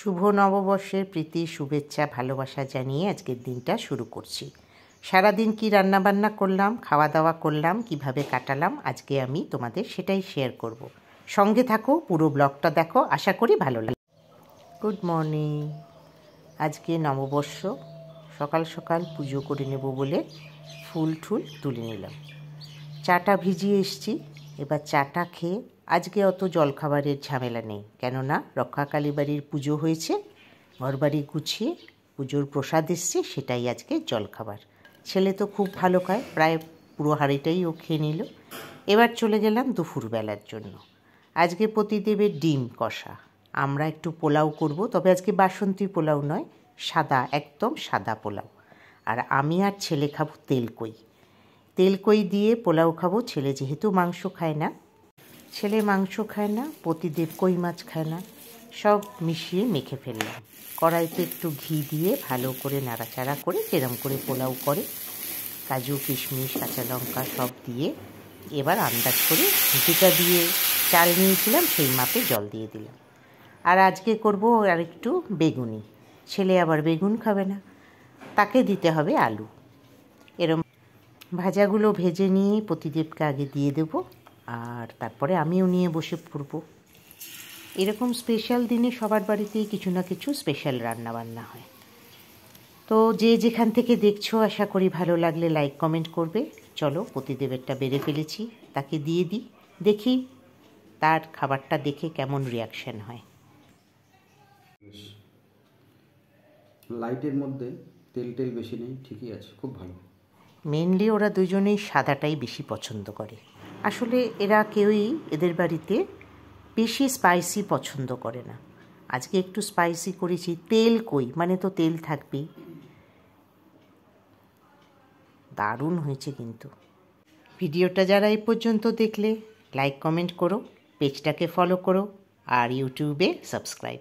শুভ নববর্ষের প্রীতি শুভেচ্ছা ভালোবাসা জানিয়ে আজকের দিনটা শুরু করছি। সারাদিন কি রান্নাবান্না করলাম, খাওয়া দাওয়া করলাম, কিভাবে কাটালাম আজকে আমি তোমাদের সেটাই শেয়ার করব। সঙ্গে থাকো, পুরো ব্লগটা দেখো, আশা করি ভালো লাগে। Good morning. আজকে নববর্ষ, সকাল সকাল পুজো করে নেব বলে ফুল ঠুল তুলে নিলাম। চাটা ভিজিয়ে এসছি, এবার চাটা খেয়ে আজকে অত জলখাবারের ঝামেলা নেই, কেননা রক্ষাকালী বাড়ির পুজো হয়েছে, ঘরবাড়ি গুছিয়ে পুজোর প্রসাদ এসছে, সেটাই আজকে জলখাবার। ছেলে তো খুব ভালো খায়, প্রায় পুরো হাঁড়িটাই ও খেয়ে নিল। এবার চলে গেলাম দুপুরবেলার জন্য। আজকে পতিদেবের ডিম কষা, আমরা একটু পোলাও করব, তবে আজকে বাসন্তী পোলাও নয়, সাদা, একদম সাদা পোলাও। আর আমি আর ছেলে খাবো তেলকই। তেলকই দিয়ে পোলাও খাবো। ছেলে যেহেতু মাংস খায় না, পতিদেব কই মাছ খায় না, সব মিশিয়ে মেখে ফেললাম। কড়াইতে একটু ঘি দিয়ে ভালো করে নাড়াচাড়া করে, যেরম করে পোলাও করে, কাজু কিশমিশ কাঁচা লঙ্কা সব দিয়ে এবার আন্দাজ করে যেটা দিয়ে চাল নিয়েছিলাম সেই মাপে জল দিয়ে দিলাম। আর আজকে করব আর একটু বেগুনি। ছেলে আবার বেগুন খাবে না, তাকে দিতে হবে আলু। এরম ভাজাগুলো ভেজে নিয়ে পতিদেবকে আগে দিয়ে দেব, আর তারপরে আমিও নিয়ে বসে পড়ব। এরকম স্পেশাল দিনে সবার বাড়িতেই কিছু না কিছু স্পেশাল রান্নাবান্না হয়। তো যে যেখান থেকে দেখছো, আশা করি ভালো লাগলে লাইক কমেন্ট করবে। চলো, পতিদেবেরটা বেড়ে ফেলেছি, তাকে দিয়ে দিই, দেখি তার খাবারটা দেখে কেমন রিয়াকশন হয়। লাইটের মধ্যে তেল টেল বেশি নেই, ঠিকই আছে, খুব ভালো। মেনলি ওরা দুজনেই সাদাটাই বেশি পছন্দ করে। আসলে এরা কেউই এদের বাড়িতে বেশি স্পাইসি পছন্দ করে না। আজকে একটু স্পাইসি করেছি, তেল কই মানে তো তেল থাকবেই। দারুণ হয়েছে কিন্তু। ভিডিওটা যারা এই পর্যন্ত দেখলে লাইক কমেন্ট করো, পেজটাকে ফলো করো, আর ইউটিউবে সাবস্ক্রাইব।